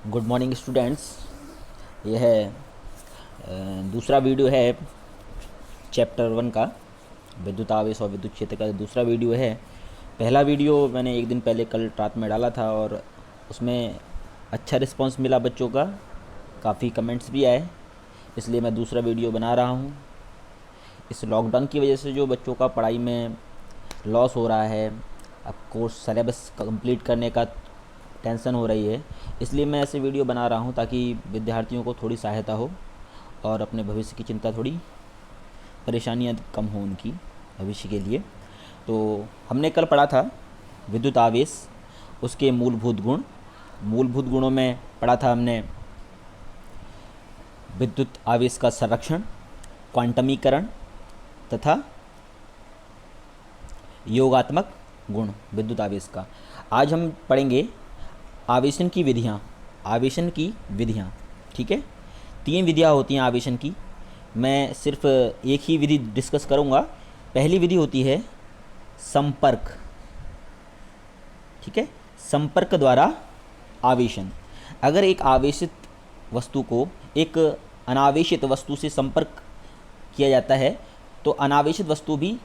Good morning students. यह है दूसरा वीडियो है चैप्टर 1 का, विद्युत आवेश और विद्युत क्षेत्र का दूसरा वीडियो है। पहला वीडियो मैंने एक दिन पहले कल रात में डाला था और उसमें अच्छा रिस्पांस मिला बच्चों का, काफ़ी कमेंट्स भी आए, इसलिए मैं दूसरा वीडियो बना रहा हूँ। इस लॉकडाउन की वजह से जो बच्चों का पढ़ाई में लॉस हो रहा है, अब कोर्स सिलेबस कंप्लीट करने का टेंशन हो रही है, इसलिए मैं ऐसे वीडियो बना रहा हूँ ताकि विद्यार्थियों को थोड़ी सहायता हो और अपने भविष्य की चिंता, थोड़ी परेशानियाँ कम हो उनकी भविष्य के लिए। तो हमने कल पढ़ा था विद्युत आवेश, उसके मूलभूत गुण। मूलभूत गुणों में पढ़ा था हमने विद्युत आवेश का संरक्षण, क्वांटमीकरण तथा योगात्मक गुण विद्युत आवेश का। आज हम पढ़ेंगे आवेशन की विधियाँ। आवेशन की विधियाँ, ठीक है। 3 विधियाँ होती हैं आवेशन की। मैं सिर्फ एक ही विधि डिस्कस करूँगा। पहली विधि होती है संपर्क, ठीक है। संपर्क द्वारा आवेशन। अगर एक आवेशित वस्तु को एक अनावेशित वस्तु से संपर्क किया जाता है तो अनावेशित वस्तु भी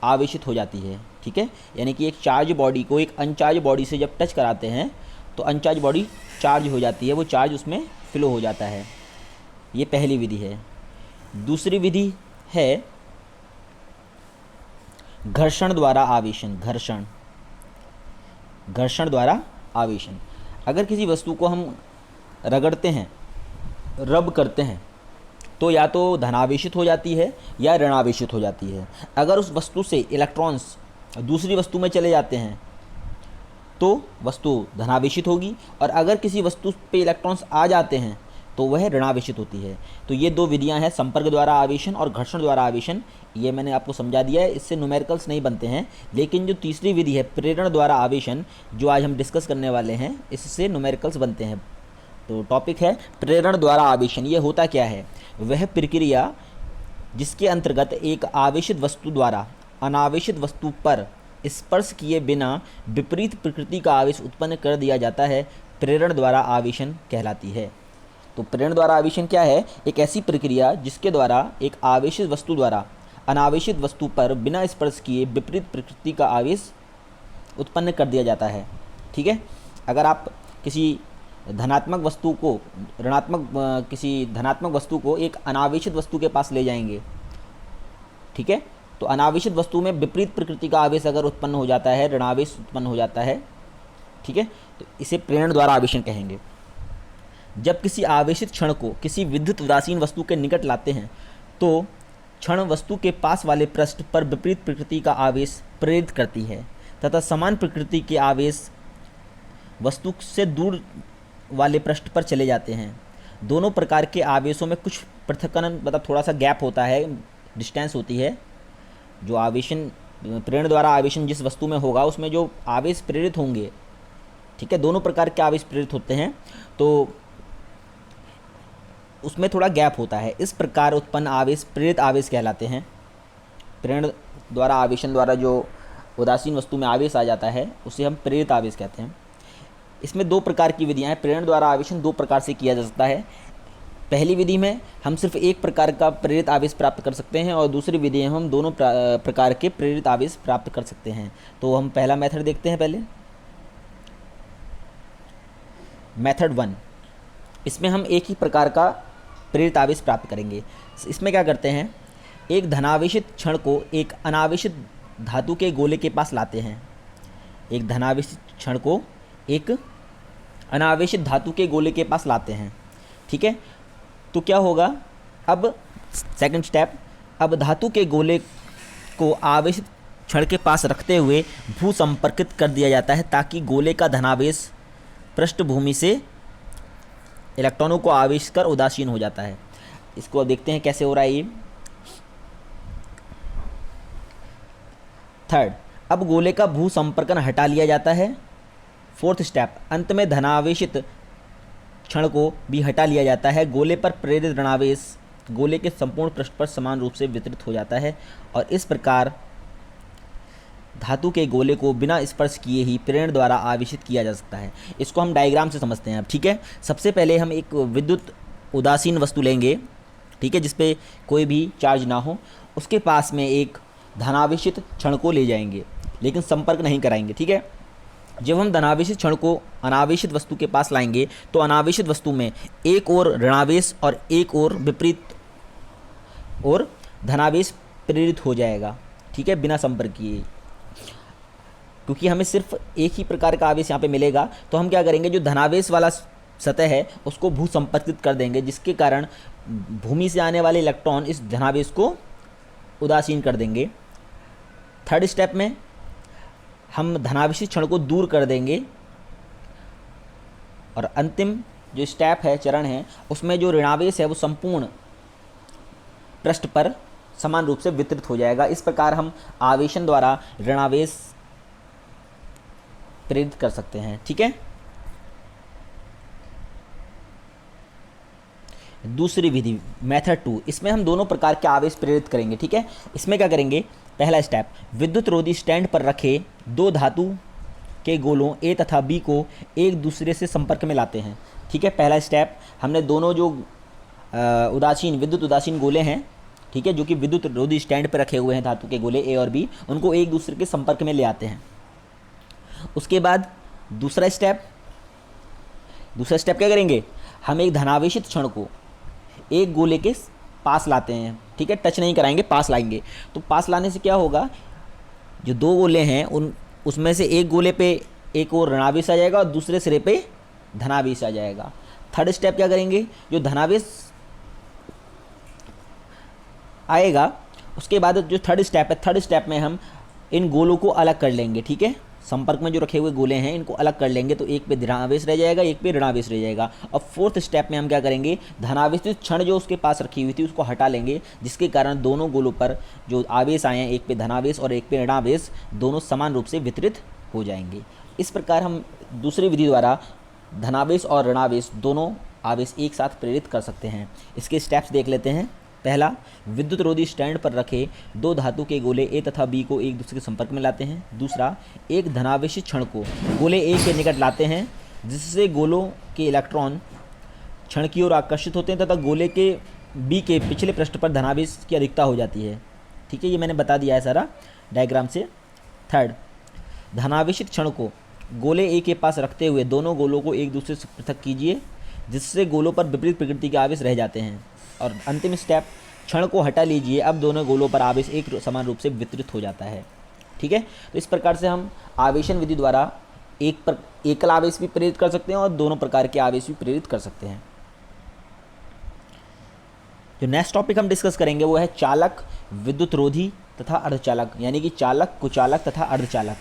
आवेशित हो जाती है, ठीक है। यानी कि एक चार्ज बॉडी को एक अनचार्ज बॉडी से जब टच कराते हैं तो अनचार्ज बॉडी चार्ज हो जाती है, वो चार्ज उसमें फ्लो हो जाता है। ये पहली विधि है। दूसरी विधि है घर्षण द्वारा आवेशन। घर्षण द्वारा आवेशन। अगर किसी वस्तु को हम रगड़ते हैं, रब करते हैं, तो या तो धनावेशित हो जाती है या ऋणावेशित हो जाती है। अगर उस वस्तु से इलेक्ट्रॉन्स दूसरी वस्तु में चले जाते हैं तो वस्तु धनावेशित होगी, और अगर किसी वस्तु पे इलेक्ट्रॉन्स आ जाते हैं तो वह ऋणावेशित होती है। तो ये 2 विधियां हैं, संपर्क द्वारा आवेशन और घर्षण द्वारा आवेशन। ये मैंने आपको समझा दिया है, इससे न्यूमेरिकल्स नहीं बनते हैं। लेकिन जो तीसरी विधि है प्रेरण द्वारा आवेशन, जो आज हम डिस्कस करने वाले हैं, इससे न्यूमेरिकल्स बनते हैं। तो टॉपिक है प्रेरण द्वारा आवेशन। ये होता क्या है? वह प्रक्रिया जिसके अंतर्गत एक आवेशित वस्तु द्वारा अनावेशित वस्तु पर स्पर्श किए बिना विपरीत प्रकृति का आवेश उत्पन्न कर दिया जाता है, प्रेरण द्वारा आवेशन कहलाती है। तो प्रेरण द्वारा आवेशन क्या है? एक ऐसी प्रक्रिया जिसके द्वारा एक आवेशित वस्तु द्वारा अनावेशित वस्तु पर बिना स्पर्श किए विपरीत प्रकृति का आवेश उत्पन्न कर दिया जाता है, ठीक है। अगर आप किसी धनात्मक वस्तु को किसी धनात्मक वस्तु को एक अनावेशित वस्तु के पास ले जाएंगे, ठीक है, तो अनावेशित वस्तु में विपरीत प्रकृति का आवेश अगर उत्पन्न हो जाता है, ऋणावेश उत्पन्न हो जाता है, ठीक है, तो इसे प्रेरण द्वारा आवेशन कहेंगे। जब किसी आवेशित क्षण को किसी विद्युत उदासीन वस्तु के निकट लाते हैं तो क्षण वस्तु के पास वाले पृष्ठ पर विपरीत प्रकृति का आवेश प्रेरित करती है तथा समान प्रकृति के आवेश वस्तु से दूर वाले पृष्ठ पर चले जाते हैं। दोनों प्रकार के आवेशों में कुछ पृथक्करण, मतलब थोड़ा सा गैप होता है, डिस्टेंस होती है। जो आवेशन प्रेरण द्वारा आवेशन जिस वस्तु में होगा उसमें जो आवेश प्रेरित होंगे, ठीक है, दोनों प्रकार के आवेश प्रेरित होते हैं, तो उसमें थोड़ा गैप होता है। इस प्रकार उत्पन्न आवेश प्रेरित आवेश कहलाते हैं। प्रेरण द्वारा आवेशन द्वारा जो उदासीन वस्तु में आवेश आ जाता है उसे हम प्रेरित आवेश कहते हैं। इसमें 2 प्रकार की विधियां हैं। प्रेरण द्वारा आवेशन 2 प्रकार से किया जा सकता है। पहली विधि में हम सिर्फ एक प्रकार का प्रेरित आवेश प्राप्त कर सकते हैं और दूसरी विधि में हम दोनों प्रकार के प्रेरित आवेश प्राप्त कर सकते हैं। तो हम पहला मेथड देखते हैं। पहले मेथड 1, इसमें हम एक ही प्रकार का प्रेरित आवेश प्राप्त करेंगे। इसमें क्या करते हैं, एक धनावेशित क्षण को एक अनावेशित धातु के गोले के पास लाते हैं। एक धनावेशित क्षण को एक अनावेशित धातु के गोले के पास लाते हैं, ठीक है। तो क्या होगा, अब सेकंड स्टेप, अब धातु के गोले को आवेशित क्षण के पास रखते हुए भू संपर्कित कर दिया जाता है ताकि गोले का धनावेश पृष्ठभूमि से इलेक्ट्रॉनों को आवेश कर उदासीन हो जाता है। इसको अब देखते हैं कैसे हो रहा है ये। थर्ड, अब गोले का भू संपर्कन हटा लिया जाता है। फोर्थ स्टेप, अंत में धनावेशित क्षण को भी हटा लिया जाता है। गोले पर प्रेरित ऋणावेश गोले के संपूर्ण पृष्ठ पर समान रूप से वितरित हो जाता है और इस प्रकार धातु के गोले को बिना स्पर्श किए ही प्रेरण द्वारा आवेशित किया जा सकता है। इसको हम डायग्राम से समझते हैं अब, ठीक है। सबसे पहले हम एक विद्युत उदासीन वस्तु लेंगे, ठीक है, जिस पे कोई भी चार्ज ना हो। उसके पास में एक धनावेशित क्षण को ले जाएंगे, लेकिन संपर्क नहीं कराएंगे, ठीक है। जब हम धनावेशित क्षण को अनावेशित वस्तु के पास लाएंगे तो अनावेशित वस्तु में एक ओर ऋणावेश और एक ओर विपरीत और धनावेश प्रेरित हो जाएगा, ठीक है, बिना संपर्क किए। क्योंकि हमें सिर्फ एक ही प्रकार का आवेश यहाँ पे मिलेगा, तो हम क्या करेंगे, जो धनावेश वाला सतह है उसको भू संपर्कित कर देंगे, जिसके कारण भूमि से आने वाले इलेक्ट्रॉन इस धनावेश को उदासीन कर देंगे। थर्ड स्टेप में हम धनावेशित क्षण को दूर कर देंगे, और अंतिम जो स्टेप है, चरण है, उसमें जो ऋणावेश है वो संपूर्ण पृष्ठ पर समान रूप से वितरित हो जाएगा। इस प्रकार हम आवेशन द्वारा ऋणावेश प्रेरित कर सकते हैं, ठीक है। दूसरी विधि मेथड 2, इसमें हम दोनों प्रकार के आवेश प्रेरित करेंगे, ठीक है। इसमें क्या करेंगे, पहला स्टेप, विद्युत रोधी स्टैंड पर रखे दो धातु के गोलों ए तथा बी को एक दूसरे से संपर्क में लाते हैं, ठीक है। पहला स्टेप, हमने दोनों जो विद्युत उदासीन गोले हैं, ठीक है, जो कि विद्युत रोधी स्टैंड पर रखे हुए हैं धातु के गोले ए और बी, उनको एक दूसरे के संपर्क में ले आते हैं। उसके बाद दूसरा स्टेप क्या करेंगे, हम एक धनावेशित क्षण को एक गोले के पास लाते हैं, ठीक है, टच नहीं कराएंगे, पास लाएंगे। तो पास लाने से क्या होगा, जो दो गोले हैं उसमें से एक गोले पे एक और ऋणावेश आ जाएगा और दूसरे सिरे पे धनावेश आ जाएगा। थर्ड स्टेप क्या करेंगे, जो धनावेश आएगा उसके बाद जो थर्ड स्टेप में हम इन गोलों को अलग कर लेंगे, ठीक है। संपर्क में जो रखे हुए गोले हैं इनको अलग कर लेंगे, तो एक पे धनावेश रह जाएगा, एक पे ऋणावेश रह जाएगा। और फोर्थ स्टेप में हम क्या करेंगे, धनावेशित क्षण जो उसके पास रखी हुई थी उसको हटा लेंगे, जिसके कारण दोनों गोलों पर जो आवेश आए हैं, एक पे धनावेश और एक पे ऋणावेश, दोनों समान रूप से वितरित हो जाएंगे। इस प्रकार हम दूसरी विधि द्वारा धनावेश और ऋणावेश दोनों आवेश एक साथ प्रेरित कर सकते हैं। इसके स्टेप्स देख लेते हैं। पहला, विद्युत रोधी स्टैंड पर रखे दो धातु के गोले ए तथा बी को एक दूसरे के संपर्क में लाते हैं। दूसरा, एक धनावेशित क्षण को गोले ए के निकट लाते हैं, जिससे गोलों के इलेक्ट्रॉन क्षण की ओर आकर्षित होते हैं तथा गोले के बी के पिछले पृष्ठ पर धनावेश की अधिकता हो जाती है, ठीक है। ये मैंने बता दिया है सारा डायग्राम से। थर्ड, धनावेशित क्षण को गोले ए के पास रखते हुए दोनों गोलों को एक दूसरे से पृथक कीजिए, जिससे गोलों पर विपरीत प्रकृति के आवेश रह जाते हैं। और अंतिम स्टेप, क्षण को हटा लीजिए, अब दोनों गोलों पर आवेश एक समान रूप से वितरित हो जाता है, ठीक है। तो इस प्रकार से हम आवेशन विधि द्वारा एकल आवेश भी प्रेरित कर सकते हैं और दोनों प्रकार के आवेश भी प्रेरित कर सकते हैं। जो नेक्स्ट टॉपिक हम डिस्कस करेंगे वो है चालक, विद्युत रोधी तथा अर्धचालक, यानी कि चालक, कुचालक तथा अर्धचालक,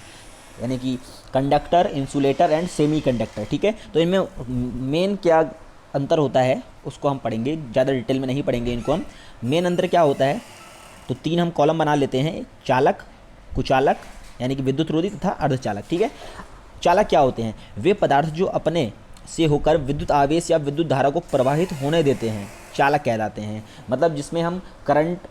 यानी कि conductor, insulator and semi conductor, ठीक है। तो इनमें मेन क्या अंतर होता है उसको हम पढ़ेंगे, ज़्यादा डिटेल में नहीं पढ़ेंगे इनको हम। मेन अंतर क्या होता है, तो तीन हम कॉलम बना लेते हैं, चालक, कुचालक यानी कि विद्युत रोधी तथा अर्धचालक, ठीक है। चालक क्या होते हैं, वे पदार्थ जो अपने से होकर विद्युत आवेश या विद्युत धारा को प्रवाहित होने देते हैं, चालक कहलाते हैं। मतलब जिसमें हम करंट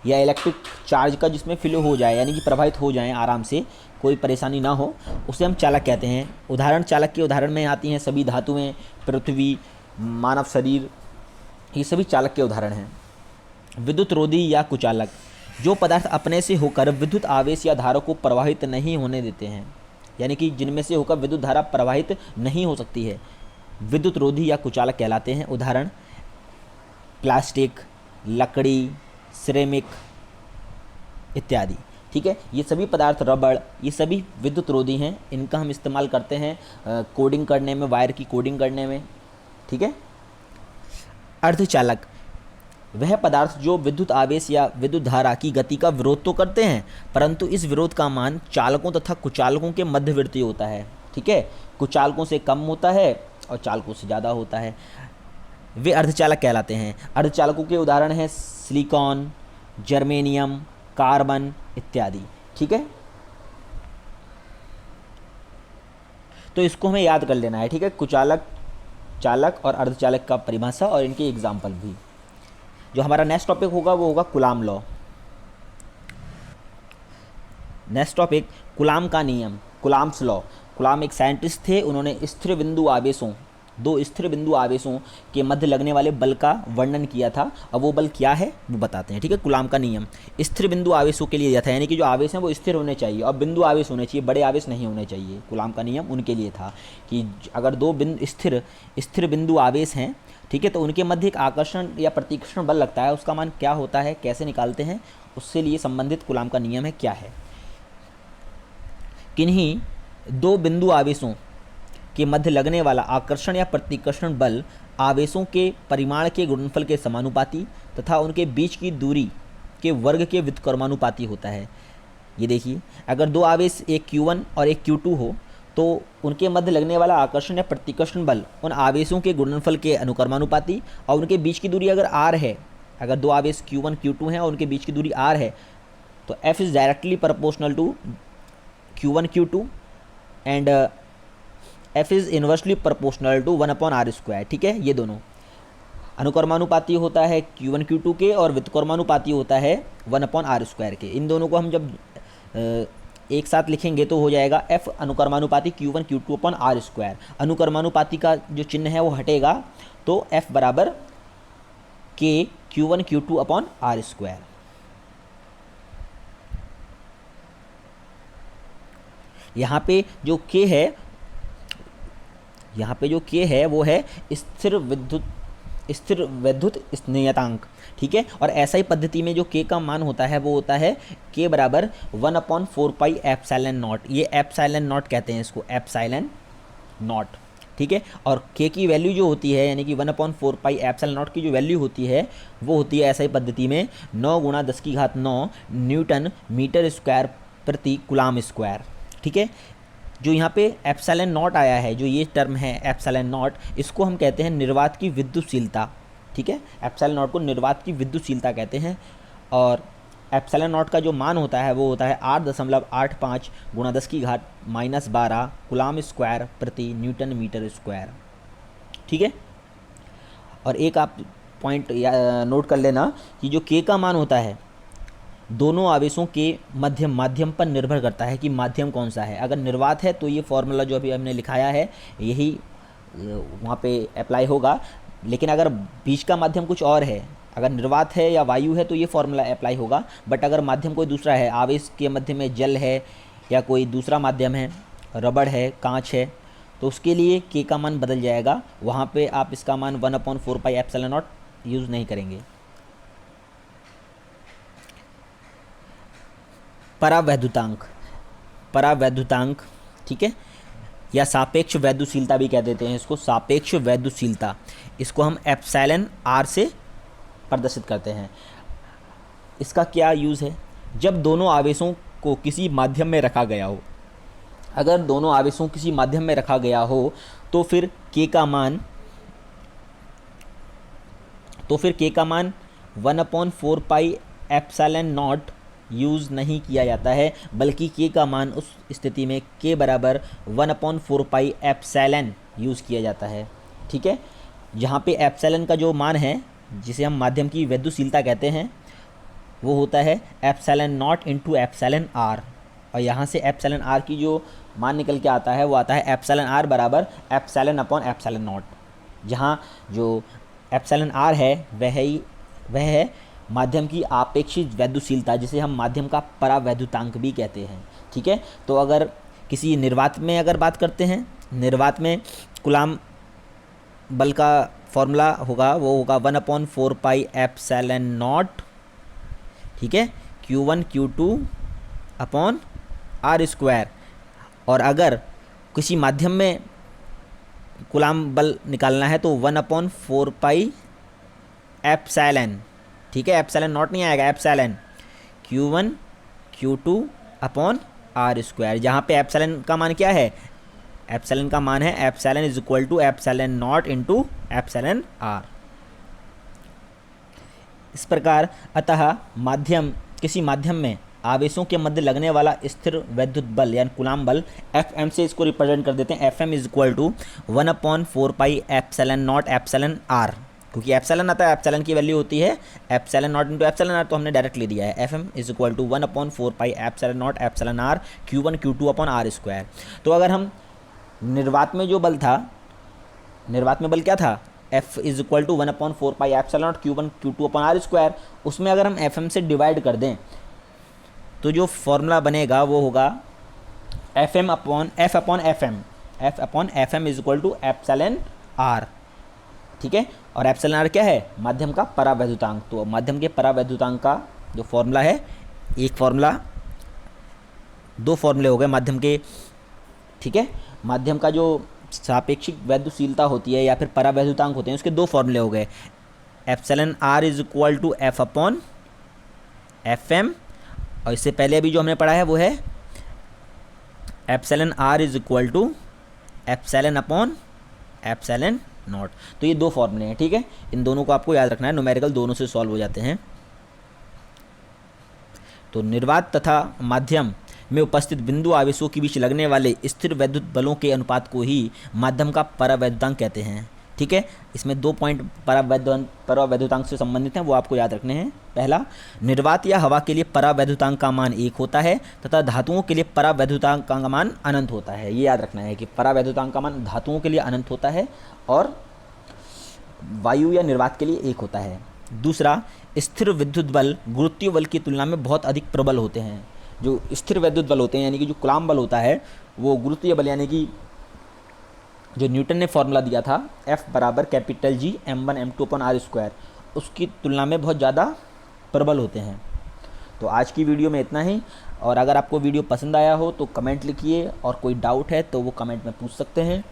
या इलेक्ट्रिक चार्ज का जिसमें फ्लो हो जाए, यानी कि प्रवाहित हो जाए आराम से, कोई परेशानी ना हो, उसे हम चालक कहते हैं। उदाहरण, चालक के उदाहरण में आती हैं सभी धातुएं, पृथ्वी, मानव शरीर, ये सभी चालक के उदाहरण हैं। विद्युत रोधी या कुचालक, जो पदार्थ अपने से होकर विद्युत आवेश या धारा को प्रवाहित नहीं होने देते हैं, यानी कि जिनमें से होकर विद्युत धारा प्रवाहित नहीं हो सकती है, विद्युत रोधी या कुचालक कहलाते हैं। उदाहरण, प्लास्टिक, लकड़ी, सिरेमिक इत्यादि, ठीक है। ये सभी पदार्थ, रबड़, ये सभी विद्युत रोधी हैं। इनका हम इस्तेमाल करते हैं कोडिंग करने में, वायर की कोडिंग करने में, ठीक है। अर्धचालक, वह पदार्थ जो विद्युत आवेश या विद्युत धारा की गति का विरोध तो करते हैं, परंतु इस विरोध का मान चालकों तथा कुचालकों के मध्यवर्ती होता है, ठीक है। कुचालकों से कम होता है और चालकों से ज़्यादा होता है, वे अर्धचालक कहलाते हैं। अर्धचालकों के उदाहरण हैं सिलिकॉन, जर्मेनियम, कार्बन इत्यादि, ठीक है। तो इसको हमें याद कर लेना है, ठीक है। कुचालक, चालक और अर्धचालक का परिभाषा और इनके एग्जाम्पल भी। जो हमारा नेक्स्ट टॉपिक होगा वो होगा कूलाम लॉ। नेक्स्ट टॉपिक, कुलाम का नियम, कुलाम्स लॉ। कुलाम एक साइंटिस्ट थे, उन्होंने स्थिर बिंदु आवेशों, दो स्थिर बिंदु आवेशों के मध्य लगने वाले बल का वर्णन किया था। अब वो बल क्या है वो बताते हैं, ठीक है। कुलाम का नियम स्थिर बिंदु आवेशों के लिए दिया था, यानी कि जो आवेश हैं वो स्थिर होने चाहिए और बिंदु आवेश होने चाहिए, बड़े आवेश नहीं होने चाहिए। कुलाम का नियम उनके लिए था कि अगर दो स्थिर बिंदु आवेश हैं, ठीक है, तो उनके मध्य एक आकर्षण या प्रतिकर्षण बल लगता है, उसका मान क्या होता है, कैसे निकालते हैं, उससे लिए संबंधित कुलाम का नियम है क्या है। किन्हीं दो बिंदु आवेशों के मध्य लगने वाला आकर्षण या प्रतिकर्षण बल आवेशों के परिमाण के गुणनफल के समानुपाती तथा उनके बीच की दूरी के वर्ग के व्युत्क्रमानुपाती होता है। ये देखिए, अगर दो आवेश एक Q1 और एक Q2 हो तो उनके मध्य लगने वाला आकर्षण या प्रतिकर्षण बल उन आवेशों के गुणनफल के अनुक्रमानुपाती और उनके बीच की दूरी अगर r है, अगर दो आवेश Q1 Q2 हैं और उनके बीच की दूरी r है, तो F is directly proportional to Q1 Q2 and F is inversely proportional to 1/r²। ठीक है, ये दोनों अनुक्रमानुपाती होता है Q1 Q2 के और व्युत्क्रमानुपाती होता है 1/r² के। इन दोनों को हम जब एक साथ लिखेंगे तो हो जाएगा F अनुक्रमानुपाती Q1 Q2/r²। अनुक्रमानुपाती का जो चिन्ह है वो हटेगा, तो F बराबर K Q1 Q2/r²। यहाँ पे जो K है वो है स्थिर विद्युत स्नेयतांक। ठीक है, और ऐसा ही पद्धति में जो K का मान होता है वो होता है K बराबर 1/4πε0। ये एप्सिलॉन नॉट कहते हैं इसको, एप्सिलॉन नॉट। ठीक है, और K की वैल्यू जो होती है यानी कि 1/4πε0 की जो वैल्यू होती है वो होती है ऐसा ही पद्धति में 9 × 10⁹ न्यूटन मीटर स्क्वायर प्रति कूलाम स्क्वायर। ठीक है, जो यहाँ पे एप्सिलॉन नॉट आया है, जो ये टर्म है एप्सिलॉन नॉट, इसको हम कहते हैं निर्वात की विद्युतशीलता। ठीक है, एप्सिलॉन नॉट को निर्वात की विद्युतशीलता कहते हैं, और एप्सिलॉन नॉट का जो मान होता है वो होता है 8.85 × 10⁻12 कूलाम स्क्वायर प्रति न्यूटन मीटर स्क्वायर। ठीक है, और एक आप पॉइंट नोट कर लेना कि जो K का मान होता है दोनों आवेशों के माध्यम पर निर्भर करता है कि माध्यम कौन सा है। अगर निर्वात है तो ये फॉर्मूला जो अभी हमने लिखाया है यही वहाँ पे अप्लाई होगा, लेकिन अगर बीच का माध्यम कुछ और है, अगर निर्वात है या वायु है तो ये फॉर्मूला अप्लाई होगा। बट अगर माध्यम कोई दूसरा है, आवेश के मध्य में जल है या कोई दूसरा माध्यम है, रबड़ है, कांच है, तो उसके लिए K का मान बदल जाएगा। वहाँ पे आप इसका मान 1/4πε0 यूज़ नहीं करेंगे। परावैद्युतांक, ठीक है, या सापेक्ष वैद्युशीलता भी कह देते हैं इसको, सापेक्ष वैद्युशीलता, इसको हम एप्सिलॉन r से प्रदर्शित करते हैं। इसका क्या यूज़ है, जब दोनों आवेशों को किसी माध्यम में रखा गया हो, अगर दोनों आवेशों किसी माध्यम में रखा गया हो तो फिर K का मान 1/4πε0 यूज़ नहीं किया जाता है, बल्कि K का मान उस स्थिति में K बराबर 1/4πε यूज़ किया जाता है। ठीक है, जहाँ पे एप्सिलॉन का जो मान है जिसे हम माध्यम की वैद्युशीलता कहते हैं वो होता है epsilon naught into epsilon r, और यहाँ से एप्सिलॉन r की जो मान निकल के आता है वो आता है एप्सिलॉन r बराबर एप्सिलॉन नॉट। जहाँ जो एप्सिलॉन r है वह है माध्यम की आपेक्षिक वैद्युशीलता, जिसे हम माध्यम का परावैद्युतांक भी कहते हैं। ठीक है, तो अगर किसी निर्वात में अगर बात करते हैं, निर्वात में कूलाम बल का फॉर्मूला होगा वो होगा 1/4πε0, ठीक है, Q1 Q2/r²। और अगर किसी माध्यम में कूलाम बल निकालना है तो 1/4πε, ठीक है, एप्सिलॉन नॉट नहीं आएगा, एप्सिलॉन Q1 Q2/r²। जहाँ पे एप्सिलॉन का मान क्या है, एप्सिलॉन का मान है epsilon is equal to epsilon naught into epsilon r। इस प्रकार अतः किसी माध्यम में आवेशों के मध्य लगने वाला स्थिर वैद्युत बल यानी कूलाम बल Fm से इसको रिप्रेजेंट कर देते हैं। Fm is equal to 1/4πε0 r, क्योंकि एप्सिलॉन आता है, एप्सिलॉन की वैल्यू होती है epsilon naught into epsilon r, तो हमने डायरेक्ट ले दिया है F M is equal to 1/4 pi epsilon naught epsilon r Q1 Q2 upon r square. तो अगर हम निर्वात में जो बल था, निर्वात में बल क्या था, F is equal to 1/4 pi epsilon naught Q1 Q2 upon r square, उसमें अगर हम एफ एम से डिवाइड कर दें तो जो फॉर्मूला बनेगा वो होगा F upon F M is equal to epsilon r. ठीक है, और एप्सिलॉन आर क्या है, माध्यम का परावैद्युतांक। तो माध्यम के परावैद्युतांक का जो फॉर्मूला है, एक फॉर्मूला, दो फॉर्मूले हो गए माध्यम के। ठीक है, माध्यम का जो सापेक्षिक वैद्युशीलता होती है या फिर परावैद्युतांक होते हैं, उसके दो फॉर्मूले हो गए, epsilon r is equal to F upon F m, और इससे पहले अभी जो हमने पढ़ा है वो है epsilon r is equal to epsilon upon epsilon naught. तो ये दो फॉर्मूले हैं। ठीक है, इन दोनों को आपको याद रखना है, न्यूमेरिकल दोनों से सॉल्व हो जाते हैं। तो निर्वात तथा माध्यम में उपस्थित बिंदु आवेशों के बीच लगने वाले स्थिर वैद्युत बलों के अनुपात को ही माध्यम का परावैद्युतांक कहते हैं। ठीक है, इसमें 2 पॉइंट परावैद्युतांक से संबंधित हैं, वो आपको याद रखने हैं। पहला, निर्वात या हवा के लिए परावैद्युतांक का मान 1 होता है तथा धातुओं के लिए परावैद्युतांक का मान अनंत होता है। ये याद रखना है कि परावैद्युतांक का मान धातुओं के लिए अनंत होता है और वायु या निर्वात के लिए 1 होता है। दूसरा, स्थिर विद्युत बल गुरुत्वीय बल की तुलना में बहुत अधिक प्रबल होते हैं। जो स्थिर विद्युत बल होते हैं यानी कि जो कूलॉम बल होता है, वो गुरुत्वीय बल यानी कि जो न्यूटन ने फॉर्मूला दिया था F बराबर capital G m1 m2 upon r square, उसकी तुलना में बहुत ज़्यादा प्रबल होते हैं। तो आज की वीडियो में इतना ही, और अगर आपको वीडियो पसंद आया हो तो कमेंट लिखिए, और कोई डाउट है तो वो कमेंट में पूछ सकते हैं।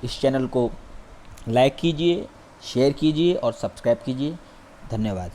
इस चैनल को लाइक कीजिए, शेयर कीजिए और सब्सक्राइब कीजिए। धन्यवाद।